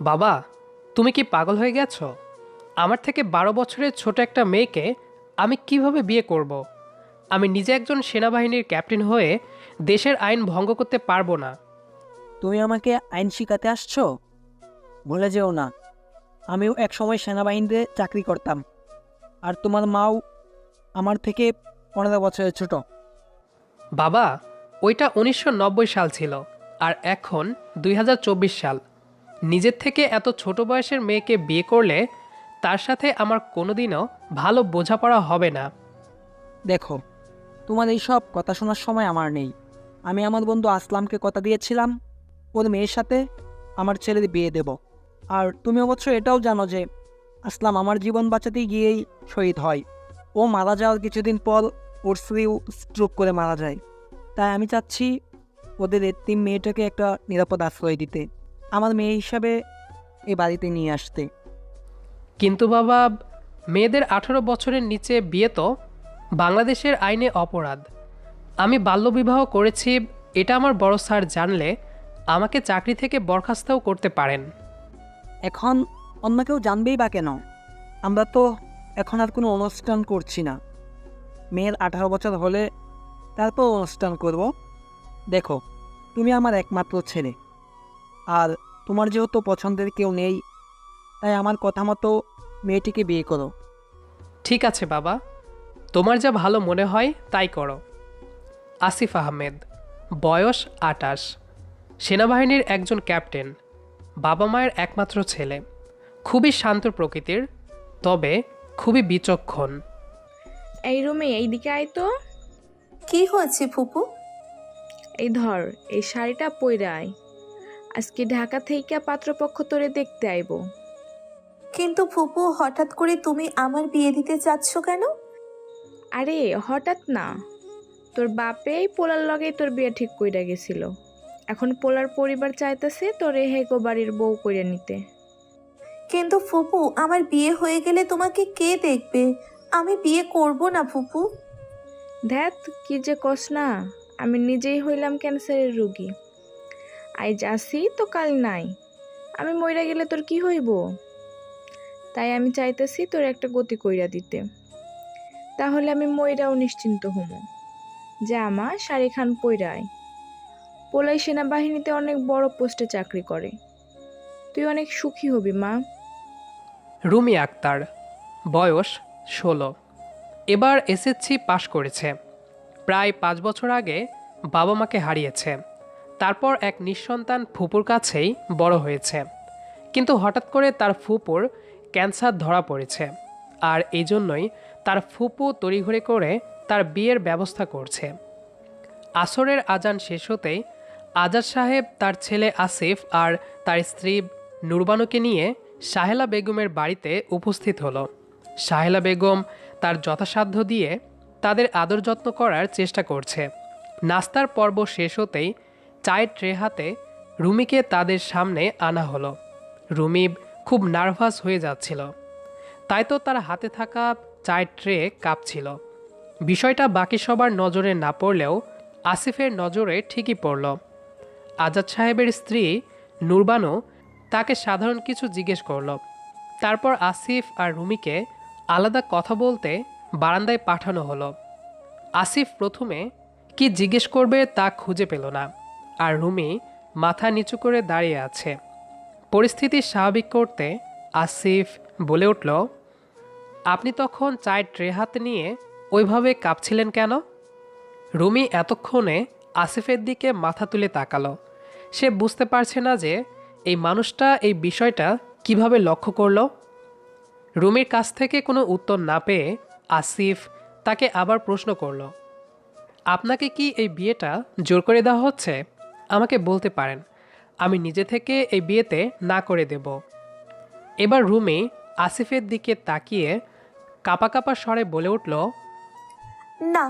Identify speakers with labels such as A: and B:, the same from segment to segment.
A: বাবা, তুমি কি পাগল হয়ে গেছো? আমার থেকে 12 বছরের ছোট একটা মেয়েকে আমি কিভাবে বিয়ে করব? আমি নিজে একজন সেনাবাহিনীর ক্যাপ্টেন হয়ে দেশের আইন ভঙ্গ করতে পারবো না।
B: তুমি আমাকে আইন শিখাতে আসছো? ভুলে যেও না, আমিও এক সময় সেনাবাহিনীতে চাকরি করতাম। আর তোমার মাও আমার থেকে 15 বছরের ছোট।
A: বাবা, ওইটা 1990 সাল ছিল, আর এখন 2024 সাল। নিজের থেকে এত ছোট বয়সের মেয়েকে বিয়ে করলে তার সাথে আমার কোনোদিনও ভালো বোঝাপড়া হবে না।
B: দেখো, তোমার এই সব কথা শোনার সময় আমার নেই। আমি আমার বন্ধু আসলামকে কথা দিয়েছিলাম ওর মেয়ের সাথে আমার ছেলের বিয়ে দেব। আর তুমি অবশ্য এটাও জানো যে আসলাম আমার জীবন বাঁচাতে গিয়েই শহীদ হয়। ও মারা যাওয়ার কিছুদিন পর ওর স্ত্রীও স্ট্রোক করে মারা যায়। তাই আমি চাচ্ছি ওদের এতিম মেয়েটাকে একটা নিরাপদ আশ্রয় দিতে, আমার মেয়ে হিসাবে এই বাড়িতে নিয়ে আসতে।
A: কিন্তু বাবা, মেয়েদের 18 বছরের নিচে বিয়ে তো বাংলাদেশের আইনে অপরাধ। আমি বাল্যবিবাহ করেছি, এটা আমার বড় স্যার জানলে আমাকে চাকরি থেকে বরখাস্তও করতে পারেন।
B: এখন অন্য কেউ জানবেই বা কেন? আমরা তো এখন আর কোনো অনুষ্ঠান করছি না। মেয়ের 18 বছর হলে তারপর অনুষ্ঠান করব। দেখো, তুমি আমার একমাত্র ছেলে, আর তোমার যেহেতু পছন্দের কেউ নেই, তাই আমার কথা মতো মেয়েটিকে বিয়ে করো।
A: ঠিক আছে বাবা, তোমার যা ভালো মনে হয় তাই করো। আসিফ আহমেদ, বয়স 28, সেনাবাহিনীর একজন ক্যাপ্টেন, বাবা মায়ের একমাত্র ছেলে, খুবই শান্ত প্রকৃতির, তবে খুবই বিচক্ষণ।
C: এই রুমে এইদিকে আয় তো।
D: কি হয়েছে ফুপু?
C: এই ধর, এই শাড়িটা পইরা আয়। আজকে ঢাকা থেকে পাত্রপক্ষ তোরে দেখতে আইবো।
D: কিন্তু ফুপু, হঠাৎ করে তুমি আমার বিয়ে দিতে চাচ্ছ কেন?
C: আরে হঠাৎ না, তোর বাপেই পোলার লগেই তোর বিয়ে ঠিক কইরা গেছিল। এখন পোলার পরিবার চাইতেছে তোরে হেগো বাড়ির বউ কইরা নিতে।
D: কিন্তু ফুপু, আমার বিয়ে হয়ে গেলে তোমাকে কে দেখবে? আমি বিয়ে করব না ফুপু।
C: ধ্যাত, কি যে কস না, আমি নিজেই হইলাম ক্যান্সারের রোগী। আজ আসি তো কাল নাই। আমি মইরা গেলে তোর কি হইব? তাই আমি চাইতেছি তোর একটা গতি কইরা দিতে, তাহলে আমি মইরাও নিশ্চিন্ত হমু। জামা শাড়ি খান পইরায়, পোলাই সেনাবাহিনীতে অনেক বড় পোস্টে চাকরি করে। তুই অনেক সুখী হবি মা।
A: রুমি আক্তার, বয়স 16, এবার এসএসসি পাশ করেছে। প্রায় 5 বছর আগে বাবা মাকে হারিয়েছে। তারপর এক নিঃসন্তান ফুপুর কাছেই বড় হয়েছে। কিন্তু হঠাৎ করে তার ফুপুর ক্যান্সার ধরা পড়েছে, আর এই জন্যই তার ফুপু তড়িঘড়ি করে তার বিয়ের ব্যবস্থা করছে। আসরের আজান শেষ হতেই আজাদ সাহেব তার ছেলে আসিফ আর তার স্ত্রী নুরবানুকে নিয়ে সাহেলা বেগমের বাড়িতে উপস্থিত হলো। সাহেলা বেগম তার যথাসাধ্য দিয়ে তাদের আদর যত্ন করার চেষ্টা করছে। নাস্তার পর্ব শেষ হতেই চায়ের ট্রে হাতে রুমিকে তাদের সামনে আনা হলো। রুমি খুব নার্ভাস হয়ে যাচ্ছিল, তাই তো তার হাতে থাকা চায়ের ট্রে কাঁপছিল। বিষয়টা বাকি সবার নজরে না পড়লেও আসিফের নজরে ঠিকই পড়ল। আজাদ সাহেবের স্ত্রী নুরবানু তাকে সাধারণ কিছু জিজ্ঞেস করল। তারপর আসিফ আর রুমিকে আলাদা কথা বলতে বারান্দায় পাঠানো হলো। আসিফ প্রথমে কি জিজ্ঞেস করবে তা খুঁজে পেল না, আর রুমি মাথা নিচু করে দাঁড়িয়ে আছে। পরিস্থিতি স্বাভাবিক করতে আসিফ বলে উঠল, আপনি তখন চায়ের ট্রে হাতে নিয়ে ওইভাবে কাঁপছিলেন কেন? রুমি এতক্ষণে আসিফের দিকে মাথা তুলে তাকালো। সে বুঝতে পারছে না যে এই মানুষটা এই বিষয়টা কিভাবে লক্ষ্য করলো। রুমির কাছ থেকে কোনো উত্তর না পেয়ে আসিফ তাকে আবার প্রশ্ন করল, আপনাকে কি এই বিয়েটা জোর করে দেওয়া হচ্ছে? আমাকে বলতে পারেন, আমি নিজে থেকে এই বিয়েতে না করে দেব। এবার রুমি আসিফের দিকে তাকিয়ে কাপা কাপা স্বরে বলে উঠল,
D: না,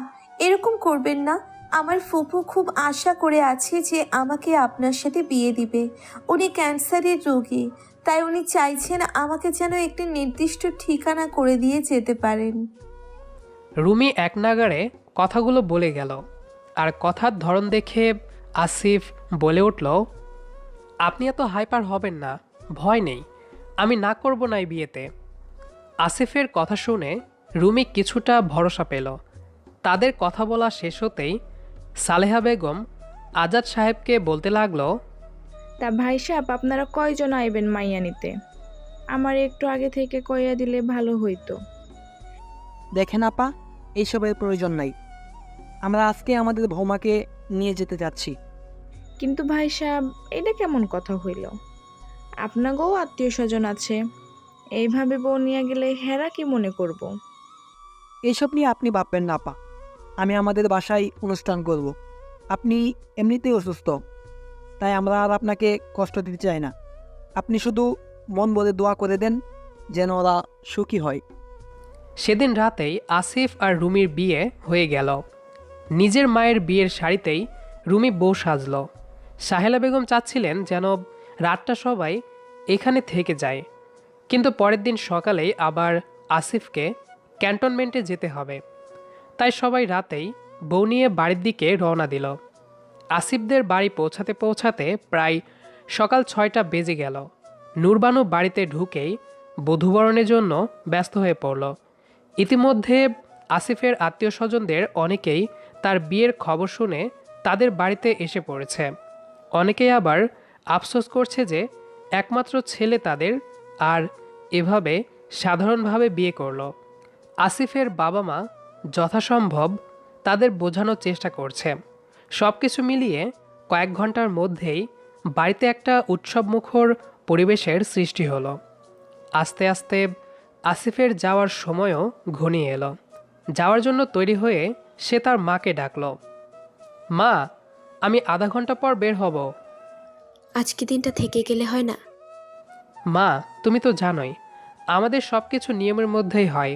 D: এরকম করবেন না। আমার ফুপু খুব আশা করে আছে যে আমাকে আপনার সাথে বিয়ে দিবে। উনি ক্যান্সারের রোগী, তাই উনি চাইছেন আমাকে যেন একটি নির্দিষ্ট ঠিকানা করে দিয়ে যেতে পারেন।
A: রুমি এক নাগাড়ে কথাগুলো বলে গেল, আর কথার ধরন দেখে আসিফ বলে উঠল, আপনি এত হাইপার হবেন না। ভয় নেই, আমি না করব না এই বিয়েতে। আসিফের কথা শুনে রুমি কিছুটা ভরসা পেল। তাদের কথা বলা শেষ হতেই সালেহা বেগম আজাদ সাহেবকে বলতে লাগলো,
C: তা ভাই সাহেব, আপনারা কয়জন আইবেন মাইয়া নিতে? আমার একটু আগে থেকে কইয়া দিলে ভালো হইতো।
B: দেখেন আপা, এইসবের প্রয়োজন নাই। আমরা আজকে আমাদের বৌমাকে নিয়ে যেতে যাচ্ছি।
C: কিন্তু ভাই সাহেব, এটা কেমন কথা হইল? আপনাকেও আত্মীয় স্বজন আছে, এইভাবে বউ নিয়ে গেলে হেরা কি মনে করব?
B: এইসব নিয়ে আপনি ভাববেন না আপা। আমি আমাদের বাসায় অনুষ্ঠান করব। আপনি এমনিতেই অসুস্থ, তাই আমরা আর আপনাকে কষ্ট দিতে চাই না। আপনি শুধু মন বলে দোয়া করে দেন যেন ওরা সুখী হয়।
A: সেদিন রাতেই আসিফ আর রুমির বিয়ে হয়ে গেল। নিজের মায়ের বিয়ের শাড়িতেই রুমি বউ সাজল। সাহেলা বেগম চাচ্ছিলেন যেন রাতটা সবাই এখানে থেকে যায়, কিন্তু পরের দিন সকালেই আবার আসিফকে ক্যান্টনমেন্টে যেতে হবে। তাই সবাই রাতেই বউ নিয়ে বাড়ির দিকে রওনা দিল। আসিফদের বাড়ি পৌঁছাতে পৌঁছাতে প্রায় সকাল 6টা বেজে গেল। নূরবানু বাড়িতে ঢুকেই বধূবরণের জন্য ব্যস্ত হয়ে পড়ল। ইতিমধ্যে আসিফের আত্মীয় স্বজনদের অনেকেই তার বিয়ের খবর শুনে তাদের বাড়িতে এসে পড়েছে। অনেকেই আবার আফসোস করছে যে একমাত্র ছেলে তাদের, আর এভাবে সাধারণভাবে বিয়ে করল। আসিফের বাবা মা যথাসম্ভব তাদের বোঝানোর চেষ্টা করছে। সব কিছু মিলিয়ে কয়েক ঘন্টার মধ্যেই বাড়িতে একটা উৎসবমুখর পরিবেশের সৃষ্টি হলো। আস্তে আস্তে আসিফের যাওয়ার সময়ও ঘনিয়ে এলো। যাওয়ার জন্য তৈরি হয়ে সে তার মাকে ডাকল, মা, আমি আধা ঘন্টা পর বের হব।
E: আজকে দিনটা থেকে গেলে হয় না?
A: মা, তুমি তো জানোই আমাদের সব কিছু নিয়মের মধ্যেই হয়।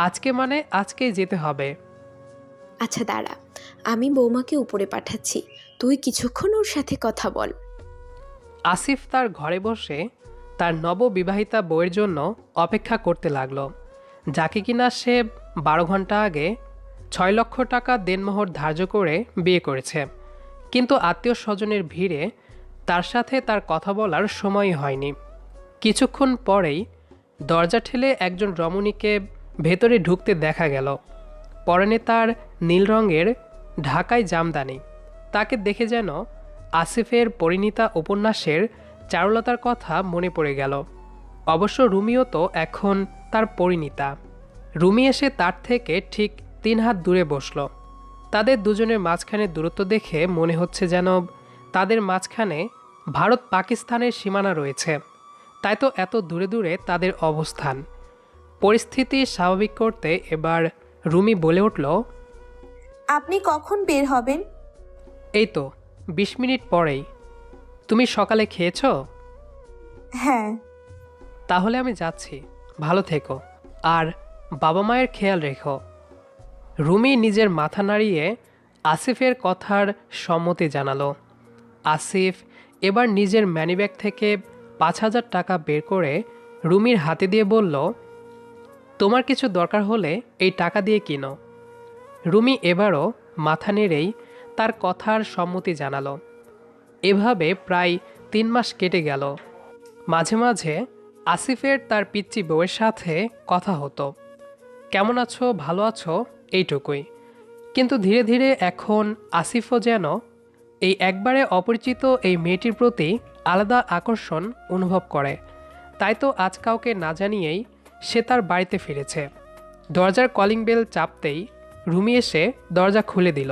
A: আজকে মানে আজকেই যেতে হবে।
E: আচ্ছা দাঁড়া, আমি বৌমাকে উপরে পাঠাচ্ছি, তুই কিছুক্ষণ ওর সাথে কথা বল।
A: আসিফ তার ঘরে বসে তার নববিবাহিতা বউয়ের জন্য অপেক্ষা করতে লাগলো, যাকে কিনা সে 12 ঘন্টা আগে 6 লক্ষ টাকা দেনমোহর ধার্য করে বিয়ে করেছে। কিন্তু আত্মীয় স্বজনের ভিড়ে তার সাথে তার কথা বলার সময়ই হয়নি। কিছুক্ষণ পরেই দরজা ঠেলে একজন রমণীকে ভেতরে ঢুকতে দেখা গেল। পরনে তার নীল রঙের ঢাকাই জামদানি। তাকে দেখে যেন আসিফের পরিণীতা উপন্যাসের চারুলতার কথা মনে পড়ে গেল। অবশ্য রুমিও তো এখন তার পরিণীতা। রুমি এসে তার থেকে ঠিক 3 হাত দূরে বসল। তাদের দুজনের মাঝখানে দূরত্ব দেখে মনে হচ্ছে যেন তাদের মাঝখানে ভারত পাকিস্তানের সীমানা রয়েছে। তাই তো এত দূরে দূরে তাদের অবস্থান। পরিস্থিতি স্বাভাবিক করতে এবার রুমি বলে উঠল,
D: আপনি কখন বের হবেন?
A: এই তো 20 মিনিট পরেই। তুমি সকালে খেয়েছো?
D: হ্যাঁ।
A: তাহলে আমি যাচ্ছি, ভালো থেকো, আর বাবা মায়ের খেয়াল রেখো। রুমি নিজের মাথা নাড়িয়ে আসিফের কথার সম্মতি জানালো। আসিফ এবার নিজের ম্যানিব্যাগ থেকে 5,000 টাকা বের করে রুমির হাতে দিয়ে বলল, তোমার কিছু দরকার হলে এই টাকা দিয়ে কিনো। রুমি এবারও মাথা নেড়েই তার কথার সম্মতি জানালো। এভাবে প্রায় 3 মাস কেটে গেল। মাঝে মাঝে আসিফের তার পিচ্চি বউয়ের সাথে কথা হতো, কেমন আছো, ভালো আছো, এইটুকুই। কিন্তু ধীরে ধীরে এখন আসিফও যেন এই একবারে অপরিচিত এই মেয়েটির প্রতি আলাদা আকর্ষণ অনুভব করে। তাই তো আজ কাউকে না জানিয়েই সে তার বাড়িতে ফিরেছে। দরজার কলিং বেল চাপতেই রুমি এসে দরজা খুলে দিল।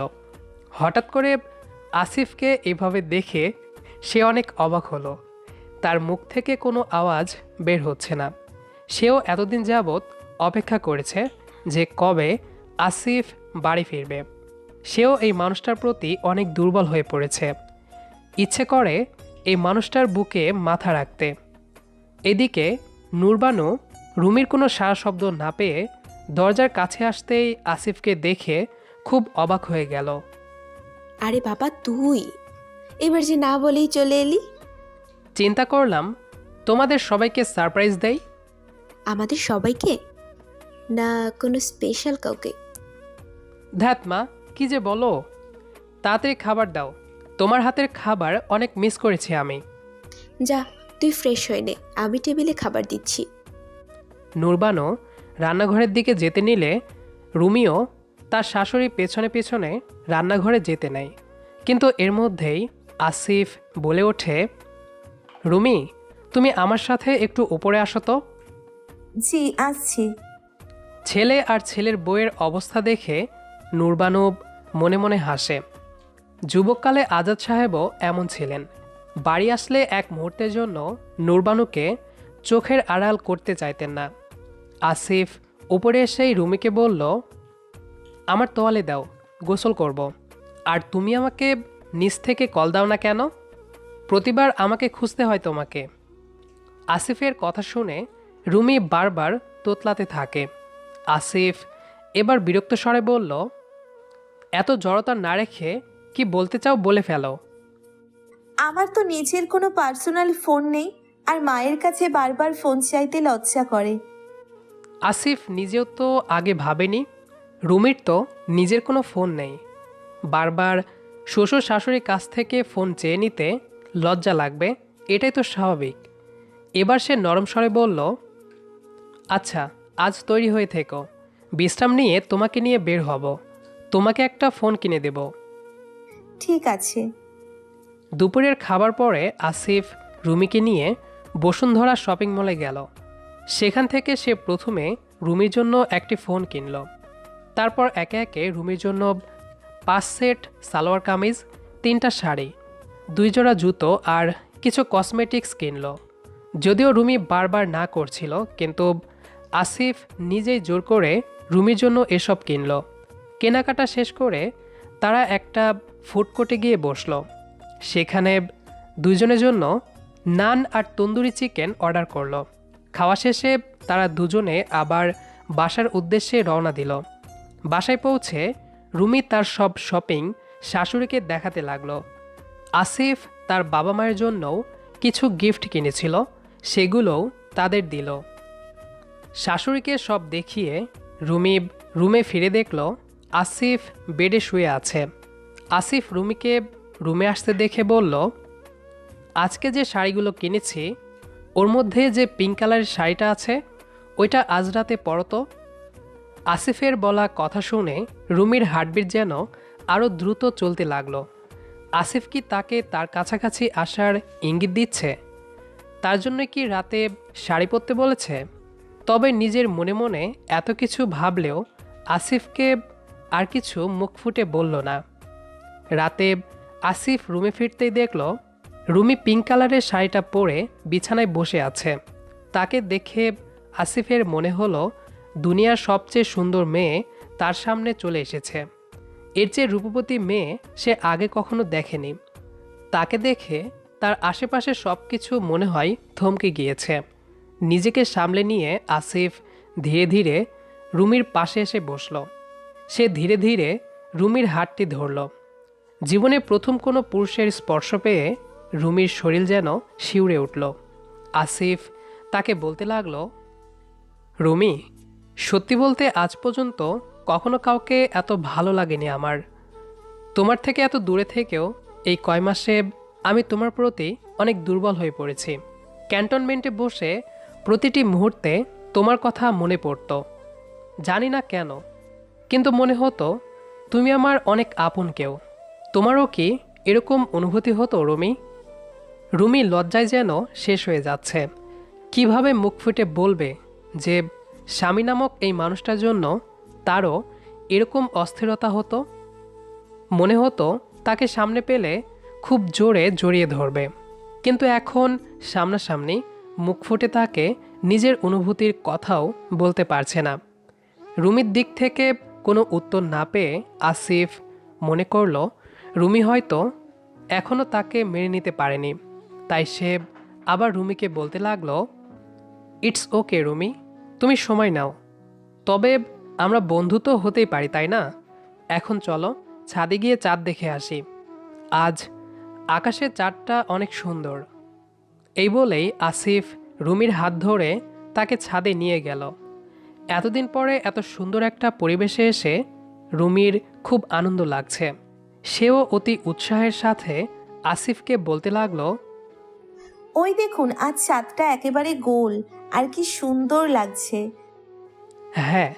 A: হঠাৎ করে আসিফকে এভাবে দেখে সে অনেক অবাক হলো। তার মুখ থেকে কোনো আওয়াজ বের হচ্ছে না। সেও এতদিন যাবৎ অপেক্ষা করেছে যে কবে আসিফ বাড়ি ফিরবে। সেও এই মানুষটার প্রতি অনেক দুর্বল হয়ে পড়েছে। ইচ্ছে করে এই মানুষটার বুকে মাথা রাখতে। এদিকে নূরবানু রুমির কোনো সাড়া শব্দ না পেয়ে দরজার কাছে আসতেই আসিফকে দেখে খুব অবাক হয়ে গেল।
E: আরে বাবা, তুই এবার যে না বলেই চলে এলি।
A: চিন্তা করলাম তোমাদের সবাইকে সারপ্রাইজ দেই।
E: আমাদের সবাইকে না, কোনো স্পেশাল কাউকে?
A: ধ্যাত মা, কি যে বলো। তাড়াতাড়ি খাবার দাও, তোমার হাতের খাবার অনেক মিস করেছি আমি।
E: যা, তুই ফ্রেশ হয়ে নে, আমি টেবিলে খাবার দিচ্ছি।
A: নুরবানও রান্নাঘরের দিকে যেতে নিলে রুমিও তার শাশুড়ি পেছনে পেছনে রান্নাঘরে যেতে নেয়। কিন্তু এর মধ্যেই আসিফ বলে ওঠে, রুমি, তুমি আমার সাথে একটু উপরে আসো তো।
D: জি আসছি।
A: ছেলে আর ছেলের বউয়ের অবস্থা দেখে নুরবানু মনে মনে হাসে। যুবককালে আজাদ সাহেবও এমন ছিলেন। বাড়ি আসলে এক মুহূর্তের জন্য নুরবানুকে চোখের আড়াল করতে চাইতেন না। আসিফ উপরে এসেই রুমিকে বলল, আমার তোয়ালে দাও, গোসল করব। আর তুমি আমাকে নিচ থেকে কল দাও না কেন? প্রতিবার আমাকে খুঁজতে হয় তোমাকে। আসিফের কথা শুনে রুমি বারবার তোতলাতে থাকে। আসিফ এবার বিরক্ত স্বরে বলল, এত জড়তা না রেখে কি বলতে চাও বলে ফেলো।
D: আমার তো নিজের কোনো পার্সোনাল ফোন নেই, আর মায়ের কাছে বারবার ফোন চাইতে লজ্জা করে।
A: আসিফ নিজেও তো আগে ভাবেনি রুমির তো নিজের কোনো ফোন নেই। বারবার শ্বশুর শাশুড়ির কাছ থেকে ফোন চেয়ে নিতে লজ্জা লাগবে, এটাই তো স্বাভাবিক। এবার সে নরম স্বরে বলল, আচ্ছা, আজ তৈরি হয়ে থেকো, বিশ্রাম নিয়ে তোমাকে নিয়ে বের হব, তোমাকে একটা ফোন কিনে দেব।
D: ঠিক আছে।
A: দুপুরের খাবার পরে আসিফ রুমিকে নিয়ে বসুন্ধরা শপিং মলে গেল। সেখান থেকে সে প্রথমে রুমির জন্য একটি ফোন কিনল। তারপর একে একে রুমির জন্য 5 সেট সালোয়ার কামিজ, 3টা শাড়ি, 2 জোড়া জুতো আর কিছু কসমেটিক্স কিনল। যদিও রুমি বারবার না করছিল, কিন্তু আসিফ নিজেই জোর করে রুমির জন্য এসব কিনল। কেনাকাটা শেষ করে তারা একটা ফুড কোর্টে গিয়ে বসল। সেখানে দুজনের জন্য নান আর তন্দুরি চিকেন অর্ডার করলো। খাওয়া শেষে তারা দুজনে আবার বাসার উদ্দেশ্যে রওনা দিল। বাসায় পৌঁছে রুমি তার সব শপিং শাশুড়িকে দেখাতে লাগলো। আসিফ তার বাবা মায়ের জন্যও কিছু গিফট কিনেছিল, সেগুলোও তাদের দিল। শাশুড়িকে সব দেখিয়ে রুমি রুমে ফিরে দেখল আসিফ বেডে শুয়ে আছে। আসিফ রুমিকে রুমে আসতে দেখে বলল, আজকে যে শাড়িগুলো কিনেছি ওর মধ্যে যে পিঙ্ক কালারের শাড়িটা আছে ওইটা আজ রাতে পরো তো। আসিফের বলা কথা শুনে রুমির হার্টবিট যেন আরও দ্রুত চলতে লাগলো। আসিফ কি তাকে তার কাছাকাছি আসার ইঙ্গিত দিচ্ছে? তার জন্য কি রাতে শাড়ি পরতে বলেছে? তবে নিজের মনে মনে এত কিছু ভাবলেও আসিফকে আর কিছু মুখ ফুটে বলল না। রাতে আসিফ রুমে ফিরতেই দেখল রুমি পিঙ্ক কালারের শাড়িটা পরে বিছানায় বসে আছে। তাকে দেখে আসিফের মনে হলো দুনিয়ার সবচেয়ে সুন্দর মেয়ে তার সামনে চলে এসেছে। এর চেয়ে রূপবতী মেয়ে সে আগে কখনো দেখেনি। তাকে দেখে তার আশেপাশে সব কিছু মনে হয় থমকে গিয়েছে। নিজেকে সামলে নিয়ে আসিফ ধীরে ধীরে রুমির পাশে এসে বসল। সে ধীরে ধীরে রুমির হাতটি ধরল। জীবনে প্রথম কোনো পুরুষের স্পর্শ পেয়ে রুমির শরীর যেন শিউরে উঠল। আসিফ তাকে বলতে লাগলো, রুমি, সত্যি বলতে আজ পর্যন্ত কখনো কাউকে এত ভালো লাগেনি আমার। তোমার থেকে এত দূরে থেকেও এই কয় মাসে আমি তোমার প্রতি অনেক দুর্বল হয়ে পড়েছি। ক্যান্টনমেন্টে বসে প্রতিটি মুহূর্তে তোমার কথা মনে পড়ত। জানি না কেন, কিন্তু মনে হতো তুমি আমার অনেক আপন কেউ। তোমারও কি এরকম অনুভূতি হতো রুমি? রুমি লজ্জায় যেন শেষ হয়ে যাচ্ছে। কিভাবে মুখ ফুটে বলবে যে স্বামী নামক এই মানুষটার জন্য তারও এরকম অস্থিরতা হতো। মনে হতো তাকে সামনে পেলে খুব জোরে জড়িয়ে ধরবে, কিন্তু এখন সামনাসামনি মুখ ফুটে তাকে নিজের অনুভূতির কথাও বলতে পারছে না। রুমির দিক থেকে কোনো উত্তর না পেয়ে আসিফ মনে করল রুমি হয়তো এখনও তাকে মেনে নিতে পারেনি। তাই সে আবার রুমিকে বলতে লাগলো, ইটস ওকে রুমি, তুমি সময় নাও। তবে আমরা বন্ধু তো হতেই পারি, তাই না? এখন চলো ছাদে গিয়ে চাঁদ দেখে আসি। আজ আকাশের চাঁদটা অনেক সুন্দর। এই বলেই আসিফ রুমির হাত ধরে তাকে ছাদে নিয়ে গেল। এতদিন পরে এত সুন্দর একটা পরিবেশে এসে রুমির খুব আনন্দ লাগছে। সেও অতি উৎসাহের সাথে আসিফকে বলতে লাগলো,
D: ওই দেখুন, আজ চাঁদটা একেবারে গোল, আর কি সুন্দর লাগছে।
A: হ্যাঁ,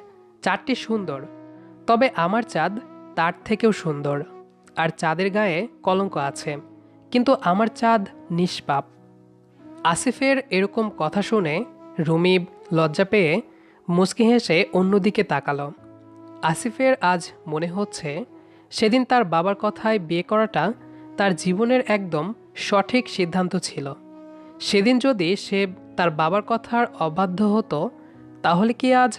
A: চাঁদটি সুন্দর, তবে আমার চাঁদ তার থেকেও সুন্দর। আর চাঁদের গায়ে কলঙ্ক আছে, কিন্তু আমার চাঁদ নিষ্পাপ। আসিফের এরকম কথা শুনে রুমি লজ্জা পেয়ে মুচকি হেসে অন্যদিকে তাকালো। আসিফের আজ মনে হচ্ছে সেদিন তার বাবার কথায় বিয়ে করাটা তার জীবনের একদম সঠিক সিদ্ধান্ত ছিল। সেদিন যদি সে তার বাবার কথার অবাধ্য হতো, তাহলে কি আজ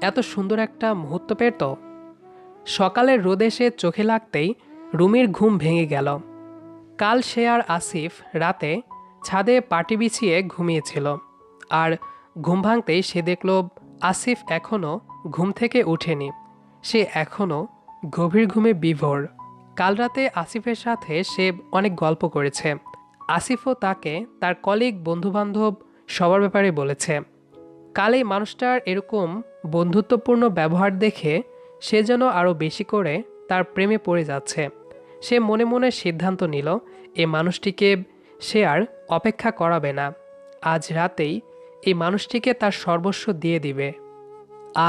A: এত সুন্দর একটা মুহূর্ত পেত? সকালের রোদ এসে চোখে লাগতেই রুমির ঘুম ভেঙে গেল। কাল সে আর আসিফ রাতে ছাদে পাটি বিছিয়ে ঘুমিয়েছিল, আর ঘুম ভাঙতেই সে দেখল আসিফ এখনও ঘুম থেকে ওঠেনি। সে এখনও গভীর ঘুমে বিভোর। কাল রাতে আসিফের সাথে সে অনেক গল্প করেছে। আসিফও তাকে তার কলিগ, বন্ধুবান্ধব সবার ব্যাপারে বলেছে। কাল এই মানুষটার এরকম বন্ধুত্বপূর্ণ ব্যবহার দেখে সে যেন আরও বেশি করে তার প্রেমে পড়ে যাচ্ছে। সে মনে মনে সিদ্ধান্ত নিল এই মানুষটিকে সে আর অপেক্ষা করাবে না। আজ রাতেই এই মানুষটিকে তার সর্বস্ব দিয়ে দিবে।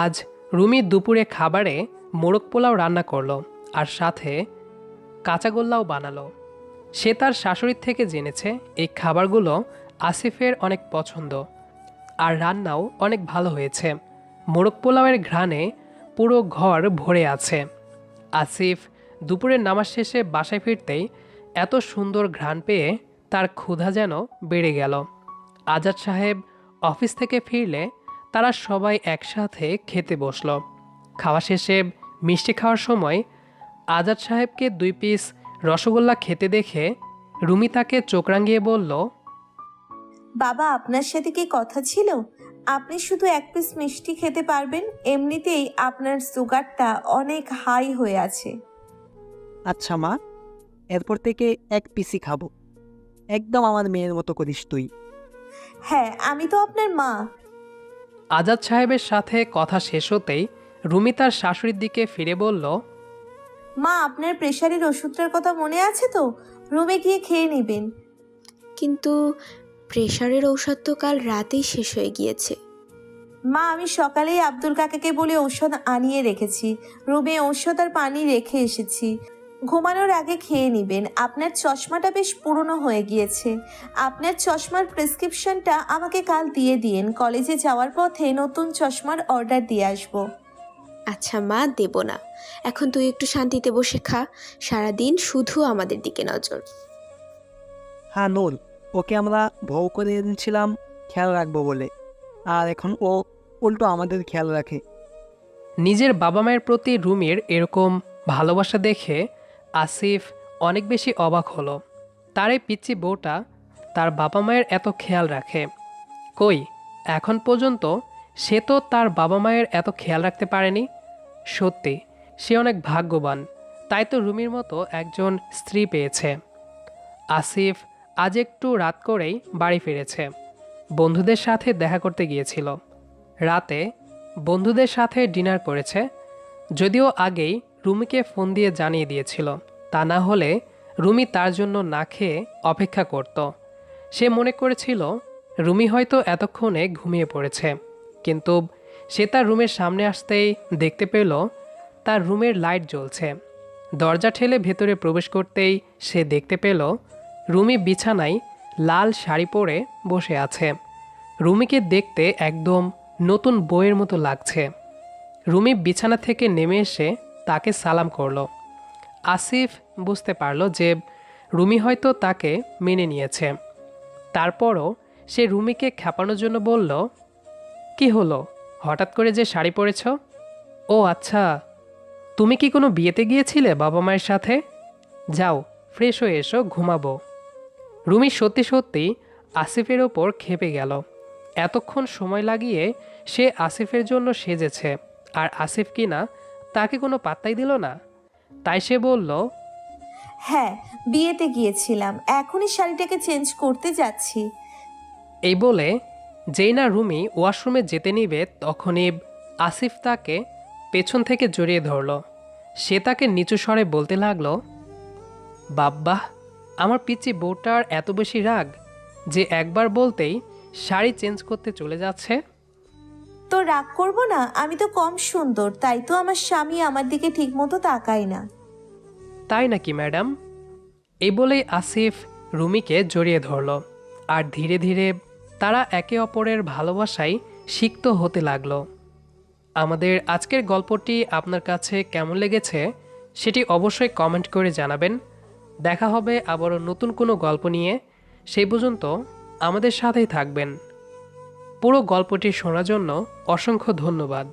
A: আজ রুমি দুপুরে খাবারে মোরগ পোলাও রান্না করলো, আর সাথে কাঁচাগোল্লাও বানালো। সে তার শাশুড়ির থেকে জেনেছে এই খাবারগুলো আসিফের অনেক পছন্দ, আর রান্নাও অনেক ভালো হয়েছে। মোরগ পোলাওয়ের ঘ্রাণে পুরো ঘর ভরে আছে। আসিফ দুপুরের নামাজ শেষে বাসায় ফিরতেই এত সুন্দর ঘ্রাণ পেয়ে তার ক্ষুধা যেন বেড়ে গেল। আজাদ সাহেব অফিস থেকে ফিরলে তারা সবাই একসাথে খেতে বসল। খাওয়া শেষে মিষ্টি খাওয়ার সময় আজাদ সাহেবকে 2 পিস রসগোল্লা খেতে দেখে রুমি তাকে চোখ রাঙিয়ে বলল,
D: বাবা, আপনার সাথে কি কথা ছিল? আপনি শুধু 1 পিস মিষ্টি খেতে পারবেন, এমনিতেই আপনার সুগারটা অনেক হাই হয়ে আছে।
B: আচ্ছা মা, এরপর থেকে 1 পিসই খাবো। একদম আমার মেয়ের মতো করিস তুই।
D: হ্যাঁ, আমি তো আপনার মা।
A: আজাদ সাহেবের সাথে কথা শেষ হতেই রুমি তার শাশুড়ির দিকে ফিরে বলল,
D: মা, আপনার প্রেশারের ওষুধটার কথা মনে আছে তো? রুমে গিয়ে খেয়ে নেবেন।
E: কিন্তু প্রেশারের ঔষধ তো কাল রাতেই শেষ হয়ে গিয়েছে।
D: মা, আমি সকালেই আব্দুল কাকাকে বলে ঔষধ আনিয়ে রেখেছি। রুমে ঔষধ আর পানি রেখে এসেছি। ঘুমানোর আগে খেয়ে নেবেন। আপনার চশমাটা বেশ পুরনো হয়ে গিয়েছে। আপনার চশমার প্রেসক্রিপশনটা আমাকে কাল দিয়ে দিন। কলেজে যাওয়ার পথে নতুন চশমার অর্ডার দিয়ে আসবো।
E: আচ্ছা মা, দেব না। এখন তুই একটু শান্তিতে বসে খা। সারাদিন শুধু আমাদের দিকে নজর।
B: হ্যাঁ নূর, ওকে আমরা ভৌ করে এনেছিলাম খেয়াল রাখবো বলে, আর এখন ও উল্টো আমাদের খেয়াল রাখে।
A: নিজের বাবা মায়ের প্রতি রুমির এরকম ভালোবাসা দেখে আসিফ অনেক বেশি অবাক হলো। তার এই পিচ্চি বউটা তার বাবা মায়ের এত খেয়াল রাখে। কই, এখন পর্যন্ত সে তো তার বাবা মায়ের এত খেয়াল রাখতে পারেনি। সত্যি সে অনেক ভাগ্যবান, তাই তো রুমির মতো একজন স্ত্রী পেয়েছে। আসিফ আজ একটু রাত করেই বাড়ি ফিরেছে। বন্ধুদের সাথে দেখা করতে গিয়েছিল। রাতে বন্ধুদের সাথে ডিনার করেছে, যদিও আগেই রুমিকে ফোন দিয়ে জানিয়ে দিয়েছিল। তা না হলে রুমি তার জন্য না খেয়ে অপেক্ষা করত। সে মনে করেছিল রুমি হয়তো এতক্ষণে ঘুমিয়ে পড়েছে, কিন্তু সে তার রুমের সামনে আসতেই দেখতে পেল তার রুমের লাইট জ্বলছে। দরজা ঠেলে ভেতরে প্রবেশ করতেই সে দেখতে পেল রুমি বিছানায় লাল শাড়ি পরে বসে আছে। রুমিকে দেখতে একদম নতুন বইয়ের মতো লাগছে। রুমি বিছানা থেকে নেমে এসে তাকে সালাম করলো। আসিফ বুঝতে পারল যে রুমি হয়তো তাকে মেনে নিয়েছে। তারপরও সে রুমিকে খেপানোর জন্য বলল, কি হলো, হঠাৎ করে যে শাড়ি পরেছ? ও আচ্ছা, তুমি কি কোনো বিয়েতে গিয়েছিলে বাবা মায়ের সাথে? যাও, ফ্রেশ হয়ে এসো, ঘুমাবো। রুমি সত্যি সত্যি আসিফের ওপর ক্ষেপে গেল। এতক্ষণ সময় লাগিয়ে সে আসিফের জন্য সেজেছে, আর আসিফ কিনা তাকে কোনো পাত্তাই দিল না। তাই সে বলল,
D: হ্যাঁ, বিয়েতে গিয়েছিলাম, এখনই শাড়িটাকে চেঞ্জ করতে যাচ্ছি।
A: এই বলে যেই না রুমি ওয়াশরুমে যেতে নিবে, তখনই আসিফ তাকে পেছন থেকে জড়িয়ে ধরল। সে তাকে নিচু স্বরে বলতে লাগলো, বাব্বাহ, আমার পিচ্চি বউটার এত বেশি রাগ। যে একবার বলতেই শাড়ি চেঞ্জ করতে চলে যাচ্ছে?
D: তো রাগ করবো না? আমি তো কম সুন্দর, তাই তো আমার স্বামী আমার দিকে ঠিকমতো তাকায় না।
A: তাই নাকি ম্যাডাম? এই বলেই আসিফ রুমিকে জড়িয়ে ধরল, আর ধীরে ধীরে তারা একে অপরের ভালোবাসায় সিক্ত হতে লাগলো। আমাদের আজকের গল্পটি আপনার কাছে কেমন লেগেছে সেটি অবশ্যই কমেন্ট করে জানাবেন। দেখা হবে আবারও নতুন কোনো গল্প নিয়ে। সেই পর্যন্ত আমাদের সাথেই থাকবেন। পুরো গল্পটি শোনার জন্য অসংখ্য ধন্যবাদ।